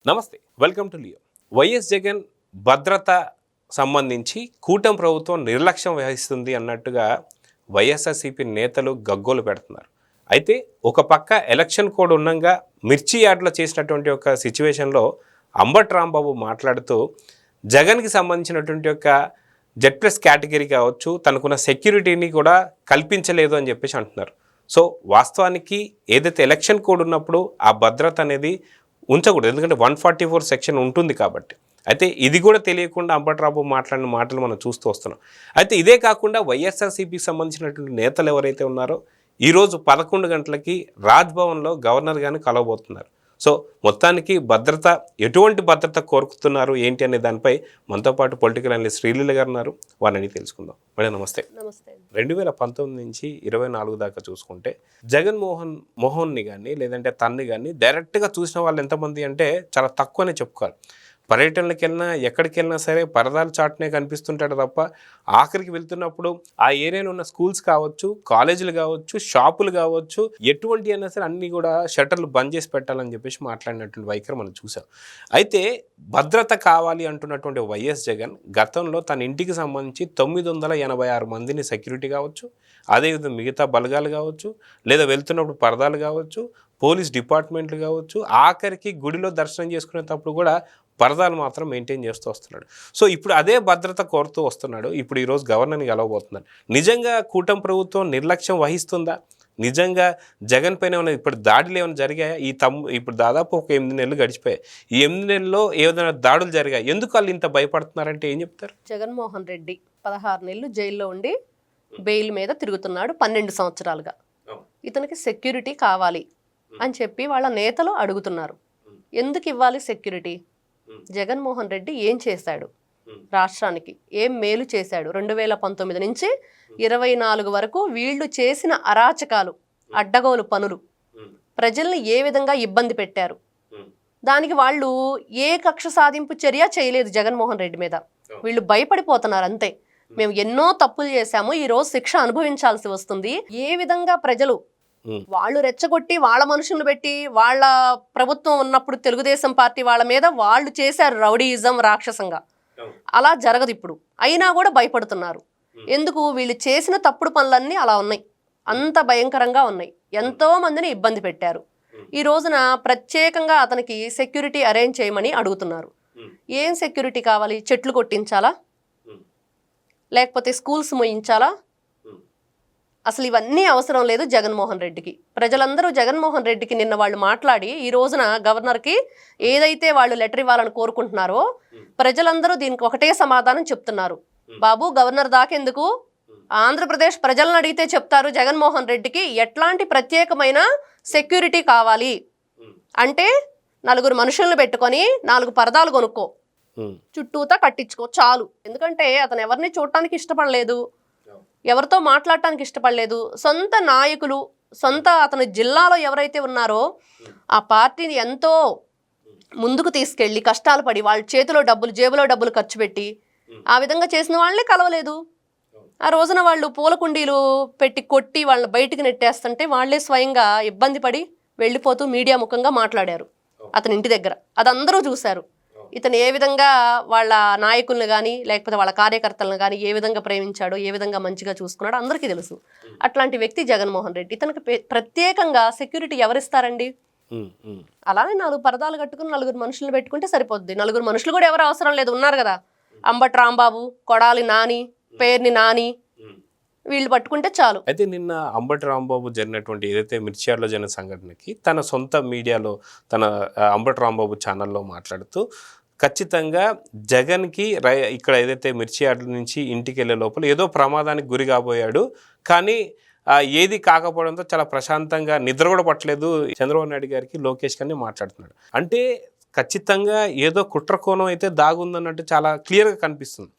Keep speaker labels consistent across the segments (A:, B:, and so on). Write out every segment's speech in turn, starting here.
A: నమస్తే, welcome to Leo. YS Jagan భద్రత సంబంధించి కూటమి ప్రభుత్వం నిర్లక్ష్యం వహిస్తుంది అన్నట్టుగా వైఎస్ఆర్సీపీ నేతలు గగ్గోలు పెడుతున్నారు. అయితే ఒక పక్క ఎలక్షన్ కోడ్ ఉండగా మిర్చి యార్డ్లో చేసినటువంటి ఒక సిచ్యువేషన్లో అంబటి రాంబాబు మాట్లాడుతూ జగన్కి సంబంధించినటువంటి ఒక Z+ కేటగిరీ కావచ్చు, తనకున్న సెక్యూరిటీని కూడా కల్పించలేదు అని చెప్పేసి అంటున్నారు. సో వాస్తవానికి ఏదైతే ఎలక్షన్ కోడ్ ఉన్నప్పుడు ఆ భద్రత అనేది ఉంచకూడదు, ఎందుకంటే 144 సెక్షన్ ఉంటుంది కాబట్టి. అయితే ఇది కూడా తెలియకుండా అంబటి రాంబాబు మాట్లాడిన మాటలు మనం చూస్తూ వస్తున్నాం. అయితే ఇదే కాకుండా వైఎస్ఆర్సీపీకి సంబంధించినటువంటి నేతలు ఎవరైతే ఉన్నారో ఈరోజు 11 గంటలకి రాజ్భవన్లో గవర్నర్ గారిని కలవబోతున్నారు. సో మొత్తానికి భద్రత, ఎటువంటి భద్రత కోరుకుతున్నారు ఏంటి అనే దానిపై మనతో పాటు పొలిటికల్ అనలిస్ట్ శ్రీలీల గారు ఉన్నారు. వారిని తెలుసుకుందాం. మేడం నమస్తే. 2019 నుంచి 24 దాకా చూసుకుంటే జగన్మోహన్ని కానీ లేదంటే తన్ని కానీ డైరెక్ట్గా చూసిన వాళ్ళు ఎంతమంది అంటే చాలా తక్కువనే చెప్పుకోవాలి. పర్యటనలకు వెళ్ళినా ఎక్కడికి వెళ్ళినా సరే పరదాలు చాటునే కనిపిస్తుంటాడు తప్ప ఆఖరికి వెళ్తున్నప్పుడు ఆ ఏరియాలో ఉన్న స్కూల్స్ కావచ్చు, కాలేజీలు కావచ్చు, షాపులు కావచ్చు, ఎటువంటి అయినా సరే అన్నీ కూడా షట్టర్లు బంద్ చేసి పెట్టాలని చెప్పేసి మాట్లాడినటువంటి వైఖరి మనం చూసాం. అయితే భద్రత కావాలి అంటున్నటువంటి వైఎస్ జగన్ గతంలో తన ఇంటికి సంబంధించి 986 మందిని సెక్యూరిటీ కావచ్చు, అదేవిధంగా మిగతా బలగాలు కావచ్చు, లేదా వెళ్తున్నప్పుడు పరదాలు కావచ్చు, పోలీస్ డిపార్ట్మెంట్లు కావచ్చు, ఆఖరికి గుడిలో దర్శనం చేసుకునేటప్పుడు కూడా పరదాలు మాత్రం మెయింటైన్ చేస్తూ వస్తున్నాడు. సో ఇప్పుడు అదే భద్రత కోరుతూ వస్తున్నాడు. ఇప్పుడు ఈరోజు గవర్నర్ని గెలవబోతున్నాడు. నిజంగా కూటమి ప్రభుత్వం నిర్లక్ష్యం వహిస్తుందా? నిజంగా జగన్ పైన ఏమైనా ఇప్పుడు దాడులు ఏమైనా జరిగాయా? ఇప్పుడు దాదాపు ఒక 8 నెలలు గడిచిపోయాయి. ఈ 8 నెలల్లో ఏదైనా దాడులు జరిగాయి? ఎందుకు వాళ్ళు ఇంత భయపడుతున్నారంటే ఏం చెప్తారు?
B: జగన్మోహన్ రెడ్డి 16 నెలలు జైల్లో ఉండి బెయిల్ మీద తిరుగుతున్నాడు 12 సంవత్సరాలుగా. ఇతనికి సెక్యూరిటీ కావాలి అని చెప్పి వాళ్ళ నేతలు అడుగుతున్నారు. ఎందుకు ఇవ్వాలి సెక్యూరిటీ? జగన్మోహన్ రెడ్డి ఏం చేశాడు? రాష్ట్రానికి ఏం మేలు చేశాడు? 2019 నుంచి 24 వరకు వీళ్ళు చేసిన అరాచకాలు, అడ్డగోలు పనులు, ప్రజల్ని ఏ విధంగా ఇబ్బంది పెట్టారు? దానికి వాళ్ళు ఏ కక్ష సాధింపు చర్య చేయలేదు జగన్మోహన్ రెడ్డి మీద. వీళ్ళు భయపడిపోతున్నారు అంతే. మేము ఎన్నో తప్పులు చేశాము, ఈరోజు శిక్ష అనుభవించాల్సి వస్తుంది. ఏ విధంగా ప్రజలు వాళ్ళు రెచ్చగొట్టి వాళ్ళ మనుషులను పెట్టి వాళ్ళ ప్రభుత్వం ఉన్నప్పుడు తెలుగుదేశం పార్టీ వాళ్ళ మీద వాళ్ళు చేశారు రౌడీయిజం, రాక్షసంగా. అలా జరగదు ఇప్పుడు. అయినా కూడా భయపడుతున్నారు. ఎందుకు? వీళ్ళు చేసిన తప్పుడు పనులన్నీ అలా ఉన్నాయి, అంత భయంకరంగా ఉన్నాయి. ఎంతో మందిని ఇబ్బంది పెట్టారు. ఈ రోజున ప్రత్యేకంగా అతనికి సెక్యూరిటీ అరేంజ్ చేయమని అడుగుతున్నారు. ఏం సెక్యూరిటీ కావాలి? చెట్లు కొట్టించాలా? లేకపోతే స్కూల్స్ మోయించాలా? అసలు ఇవన్నీ అవసరం లేదు జగన్మోహన్ రెడ్డికి. ప్రజలందరూ జగన్మోహన్ రెడ్డికి నిన్న వాళ్ళు మాట్లాడి ఈ రోజున గవర్నర్కి ఏదైతే వాళ్ళు లెటర్ ఇవ్వాలని కోరుకుంటున్నారో ప్రజలందరూ దీనికి ఒకటే సమాధానం చెప్తున్నారు. బాబు, గవర్నర్ దాకెందుకు? ఆంధ్రప్రదేశ్ ప్రజలను అడిగితే చెప్తారు జగన్మోహన్ రెడ్డికి ఎట్లాంటి ప్రత్యేకమైన సెక్యూరిటీ కావాలి అంటే 4 మనుషులను పెట్టుకొని 4 పరదాలు కొనుక్కో, చుట్టూతా కట్టించుకో చాలు. ఎందుకంటే అతను ఎవరిని చూడటానికి ఇష్టపడలేదు, ఎవరితో మాట్లాడటానికి ఇష్టపడలేదు. సొంత నాయకులు, సొంత అతని జిల్లాలో ఎవరైతే ఉన్నారో ఆ పార్టీని ఎంతో ముందుకు తీసుకెళ్ళి కష్టాలు పడి వాళ్ళ చేతిలో డబ్బులు, జేబులో డబ్బులు ఖర్చు పెట్టి ఆ విధంగా చేసిన వాళ్ళని కలవలేదు. ఆ రోజున వాళ్ళు పూల కుండీలు పెట్టి కొట్టి వాళ్ళని బయటికి నెట్టేస్తుంటే వాళ్ళే స్వయంగా ఇబ్బంది పడి వెళ్ళిపోతూ మీడియా ముఖంగా మాట్లాడారు అతని ఇంటి దగ్గర. అది అందరూ చూశారు. ఇతను ఏ విధంగా వాళ్ళ నాయకులను కానీ లేకపోతే వాళ్ళ కార్యకర్తలను కానీ ఏ విధంగా ప్రేమించాడో, ఏ విధంగా మంచిగా చూసుకున్నాడో అందరికీ తెలుసు. అట్లాంటి వ్యక్తి జగన్మోహన్ రెడ్డి. ఇతనికి ప్రత్యేకంగా సెక్యూరిటీ ఎవరిస్తారండి? అలానే 4 పరదాలు కట్టుకుని 4 మనుషులను పెట్టుకుంటే సరిపోద్ది. 4 మనుషులు కూడా ఎవరు అవసరం లేదు, ఉన్నారు కదా. అంబటి రాంబాబు, కొడాలి నాని, పేర్ని నాని, వీళ్ళు పట్టుకుంటే చాలు.
A: అయితే నిన్న అంబటి రాంబాబు జరిగినటువంటి ఏదైతే మిర్చియార్లో జరిగిన సంఘటనకి తన సొంత మీడియాలో, తన అంబటి రాంబాబు ఛానల్లో మాట్లాడుతూ ఖచ్చితంగా జగన్కి ఇక్కడ ఏదైతే మిర్చియార్ల నుంచి ఇంటికి వెళ్ళే లోపల ఏదో ప్రమాదానికి గురి కాబోయాడు, కానీ ఏది కాకపోవడంతో చాలా ప్రశాంతంగా నిద్ర కూడా పట్టలేదు చంద్రబాబు నాయుడు గారికి, లోకేష్ గారిని మాట్లాడుతున్నాడు. అంటే ఖచ్చితంగా ఏదో కుట్ర కోణం అయితే దాగుందన్నట్టు చాలా క్లియర్గా కనిపిస్తుంది.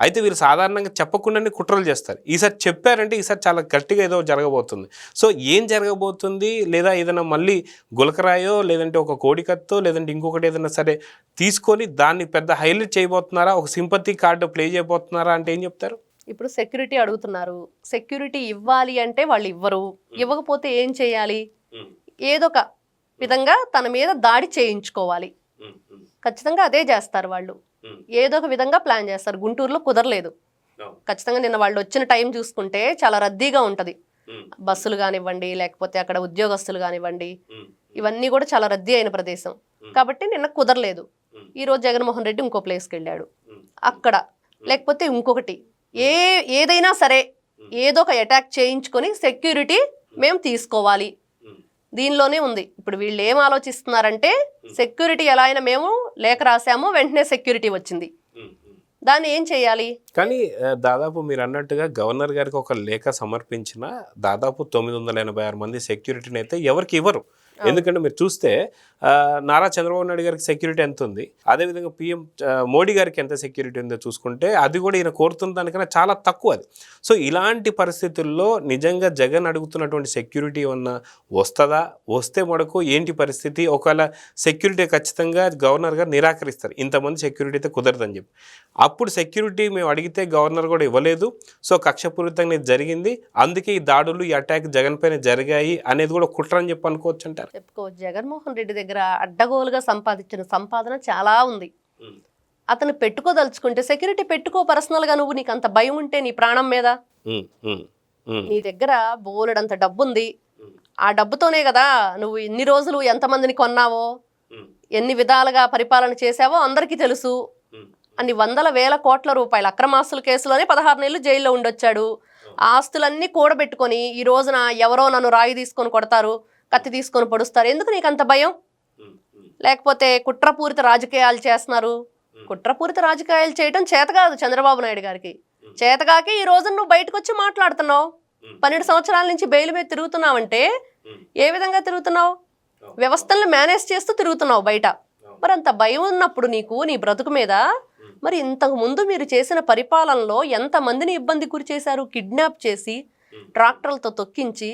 A: అయితే వీరు సాధారణంగా చెప్పకుండానే కుట్రలు చేస్తారు. ఈసారి చెప్పారంటే ఈసారి చాలా గట్టిగా ఏదో జరగబోతుంది. సో ఏం జరగబోతుంది? లేదా ఏదైనా మళ్ళీ గులకరాయో, లేదంటే ఒక కోడికత్తో, లేదంటే ఇంకొకటి ఏదైనా సరే తీసుకొని దాన్ని పెద్ద హైలైట్ చేయబోతున్నారా? ఒక సింపతి కార్డు ప్లే చేయబోతున్నారా అంటే ఏం చెప్తారు?
B: ఇప్పుడు సెక్యూరిటీ అడుగుతున్నారు. సెక్యూరిటీ ఇవ్వాలి అంటే వాళ్ళు ఇవ్వరు. ఇవ్వకపోతే ఏం చేయాలి? ఏదో ఒక విధంగా తన మీద దాడి చేయించుకోవాలి. ఖచ్చితంగా అదే చేస్తారు వాళ్ళు. ఏదో ఒక విధంగా ప్లాన్ చేస్తారు. గుంటూరులో కుదరలేదు. ఖచ్చితంగా నిన్న వాళ్ళు వచ్చిన టైం చూసుకుంటే చాలా రద్దీగా ఉంటుంది. బస్సులు కానివ్వండి, లేకపోతే అక్కడ ఉద్యోగస్తులు కానివ్వండి, ఇవన్నీ కూడా చాలా రద్దీ అయిన ప్రదేశం కాబట్టి నిన్న కుదరలేదు. ఈరోజు జగన్మోహన్ రెడ్డి ఇంకో ప్లేస్కి వెళ్ళాడు. అక్కడ లేకపోతే ఇంకొకటి ఏదైనా సరే ఏదో ఒక అటాక్ చేయించుకొని సెక్యూరిటీ మేము తీసుకోవాలి, దీనిలోనే ఉంది. ఇప్పుడు వీళ్ళు ఏం ఆలోచిస్తున్నారంటే సెక్యూరిటీ ఎలా అయినా మేము లేఖ రాసాము, వెంటనే సెక్యూరిటీ వచ్చింది, దాన్ని ఏం చేయాలి?
A: కానీ దాదాపు మీరు అన్నట్టుగా గవర్నర్ గారికి ఒక లేఖ సమర్పించిన దాదాపు 986 మంది సెక్యూరిటీని అయితే ఎవరికి ఇవ్వరు. ఎందుకంటే మీరు చూస్తే నారా చంద్రబాబు నాయుడు గారికి సెక్యూరిటీ ఎంత ఉంది, అదేవిధంగా పిఎం మోడీ గారికి ఎంత సెక్యూరిటీ ఉందో చూసుకుంటే అది కూడా ఈయన కోరుతున్న దానికన్నా చాలా తక్కువ అది. సో ఇలాంటి పరిస్థితుల్లో నిజంగా జగన్ అడుగుతున్నటువంటి సెక్యూరిటీ ఏమన్నా వస్తుందా, వస్తే మటుకు ఏంటి పరిస్థితి? ఒకవేళ సెక్యూరిటీ ఖచ్చితంగా గవర్నర్ గారు నిరాకరిస్తారు, ఇంతమంది సెక్యూరిటీ అయితే కుదరదని చెప్పి. అప్పుడు సెక్యూరిటీ మేము అడిగితే గవర్నర్ కూడా ఇవ్వలేదు, సో కక్షపూరితంగా జరిగింది, అందుకే ఈ దాడులు ఈ అటాక్ జగన్ పైన జరిగాయి అనేది కూడా కుట్ర అని చెప్పి అనుకోవచ్చు అంటారు.
B: చెప్పుకోవచ్చు. జగన్మోహన్ రెడ్డి దగ్గర అడ్డగోలుగా సంపాదించిన సంపాదన చాలా ఉంది. అతను పెట్టుకోదలుచుకుంటే సెక్యూరిటీ పెట్టుకో పర్సనల్గా. నువ్వు నీకు అంత భయం ఉంటే నీ ప్రాణం మీద, నీ దగ్గర బోలెడంత డబ్బు ఉంది, ఆ డబ్బుతోనే కదా నువ్వు ఇన్ని రోజులు ఎంతమందిని కొన్నావో, ఎన్ని విధాలుగా పరిపాలన చేశావో అందరికీ తెలుసు. అన్ని వందల వేల కోట్ల రూపాయలు అక్రమాస్తుల కేసులోనే 16 నెలలు జైల్లో ఉండొచ్చాడు. ఆ ఆస్తులన్నీ కూడబెట్టుకొని ఈ రోజున ఎవరో నన్ను రాయి తీసుకొని కొడతారు, కత్తి తీసుకొని పొడుస్తారు, ఎందుకు నీకు అంత భయం? లేకపోతే కుట్రపూరిత రాజకీయాలు చేస్తున్నారు. కుట్రపూరిత రాజకీయాలు చేయడం చేత కాదు చంద్రబాబు నాయుడు గారికి. చేతగాకి ఈ రోజు నువ్వు బయటకు వచ్చి మాట్లాడుతున్నావు. 12 సంవత్సరాల నుంచి బెయిల్ మీద తిరుగుతున్నావంటే ఏ విధంగా తిరుగుతున్నావు? వ్యవస్థలను మేనేజ్ చేస్తూ తిరుగుతున్నావు బయట. మరి అంత భయం ఉన్నప్పుడు నీకు నీ బ్రతుకు మీద, మరి ఇంతకు ముందు మీరు చేసిన పరిపాలనలో ఎంతమందిని ఇబ్బంది గురి చేశారు? కిడ్నాప్ చేసి ట్రాక్టర్లతో తొక్కించి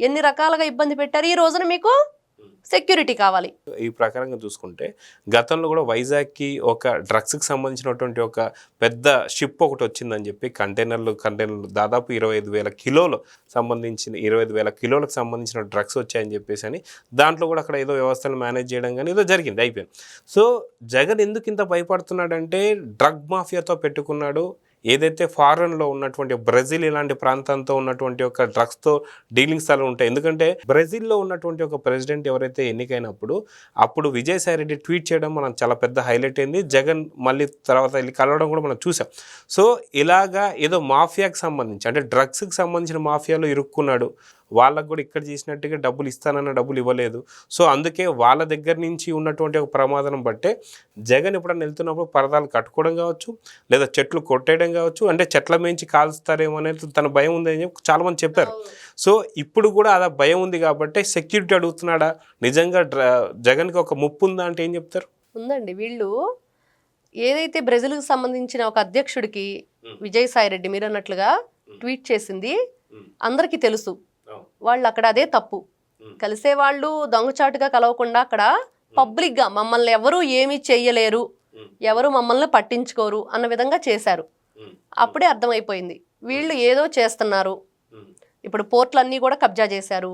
B: ఎన్ని రకాలుగా ఇబ్బంది పెట్టారు. ఈ రోజున మీకు సెక్యూరిటీ కావాలి.
A: ఈ ప్రకారంగా చూసుకుంటే గతంలో కూడా వైజాగ్కి ఒక డ్రగ్స్కి సంబంధించినటువంటి ఒక పెద్ద షిప్ ఒకటి వచ్చిందని చెప్పి కంటైనర్లు దాదాపు 25,000 కిలోలు సంబంధించిన 25,000 కిలోలకు సంబంధించిన డ్రగ్స్ వచ్చాయని చెప్పేసి అని దాంట్లో కూడా అక్కడ ఏదో వ్యవస్థను మేనేజ్ చేయడం కానీ ఏదో జరిగింది, అయిపోయింది. సో జగన్ ఎందుకు ఇంత భయపడుతున్నాడంటే డ్రగ్ మాఫియాతో పెట్టుకున్నాడు. ఏదైతే ఫారెన్లో ఉన్నటువంటి బ్రెజిల్ ఇలాంటి ప్రాంతంతో ఉన్నటువంటి ఒక డ్రగ్స్తో డీలింగ్స్ అలా ఉంటాయి. ఎందుకంటే బ్రెజిల్లో ఉన్నటువంటి ఒక ప్రెసిడెంట్ ఎవరైతే ఎన్నికైనప్పుడు అప్పుడు విజయసాయిరెడ్డి ట్వీట్ చేయడం మనం చాలా పెద్ద హైలైట్ అయింది. జగన్ మళ్ళీ తర్వాత వెళ్ళి కలవడం కూడా మనం చూసాం. సో ఇలాగా ఏదో మాఫియాకి సంబంధించి అంటే డ్రగ్స్కి సంబంధించిన మాఫియాలో ఇరుక్కున్నాడు. వాళ్ళకు కూడా ఇక్కడ చేసినట్టుగా డబ్బులు ఇస్తానన్న డబ్బులు ఇవ్వలేదు. సో అందుకే వాళ్ళ దగ్గర నుంచి ఉన్నటువంటి ఒక ప్రమాదం బట్టే జగన్ ఎప్పుడన్నా వెళ్తున్నప్పుడు పరదాలు కట్టుకోవడం కావచ్చు, లేదా చెట్లు కొట్టేయడం కావచ్చు, అంటే చెట్ల మించి కాల్స్తారేమో అనేది తన భయం ఉందని చెప్పి చాలామంది చెప్పారు. సో ఇప్పుడు కూడా అలా భయం ఉంది కాబట్టి సెక్యూరిటీ అడుగుతున్నాడా? నిజంగా జగన్కి ఒక ముప్పు ఉందా అంటే ఏం చెప్తారు?
B: ఉందండి. వీళ్ళు ఏదైతే బ్రెజిల్కి సంబంధించిన ఒక అధ్యక్షుడికి విజయసాయిరెడ్డి మీరు అన్నట్లుగా ట్వీట్ చేసింది అందరికీ తెలుసు. వాళ్ళు అక్కడ అదే తప్పు. కలిసే వాళ్ళు దొంగచాటుగా కలవకుండా అక్కడ పబ్లిక్గా మమ్మల్ని ఎవరు ఏమీ చెయ్యలేరు, ఎవరు మమ్మల్ని పట్టించుకోరు అన్న విధంగా చేశారు. అప్పుడే అర్థమైపోయింది వీళ్ళు ఏదో చేస్తున్నారు. ఇప్పుడు పోర్ట్లన్నీ కూడా కబ్జా చేశారు,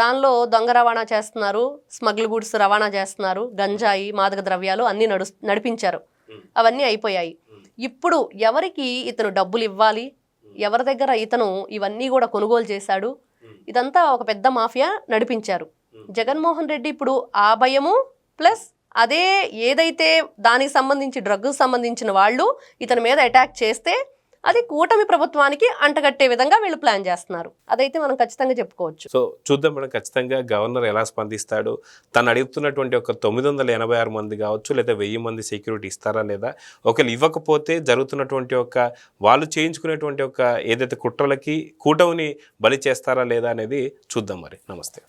B: దానిలో దొంగ రవాణా చేస్తున్నారు, స్మగ్ల్ గుడ్స్ రవాణా చేస్తున్నారు, గంజాయి మాదక ద్రవ్యాలు అన్నీ నడిపించారు. అవన్నీ అయిపోయాయి. ఇప్పుడు ఎవరికి ఇతను డబ్బులు ఇవ్వాలి, ఎవరి దగ్గర ఇతను ఇవన్నీ కూడా కొనుగోలు చేశాడు, ఇదంతా ఒక పెద్ద మాఫియా నడిపించారు. జగన్మోహన్ రెడ్డి ఇప్పుడు ఆ భయము ప్లస్ అదే ఏదైతే దానికి సంబంధించి డ్రగ్కు సంబంధించిన వాళ్ళు ఇతని మీద అటాక్ చేస్తే అది కూటమి ప్రభుత్వానికి అంటగట్టే విధంగా వీళ్ళు ప్లాన్ చేస్తున్నారు. అదైతే మనం ఖచ్చితంగా చెప్పుకోవచ్చు.
A: సో చూద్దాం మేడం, ఖచ్చితంగా గవర్నర్ ఎలా స్పందిస్తాడు. తను అడుగుతున్నటువంటి ఒక 986 మంది కావచ్చు లేదా 1000 మంది సెక్యూరిటీ ఇస్తారా లేదా, ఒకవేళ ఇవ్వకపోతే జరుగుతున్నటువంటి ఒక వాళ్ళు చేయించుకునేటువంటి ఒక ఏదైతే కుట్రలకి కూటమిని బలి చేస్తారా లేదా అనేది చూద్దాం. మరి నమస్తే.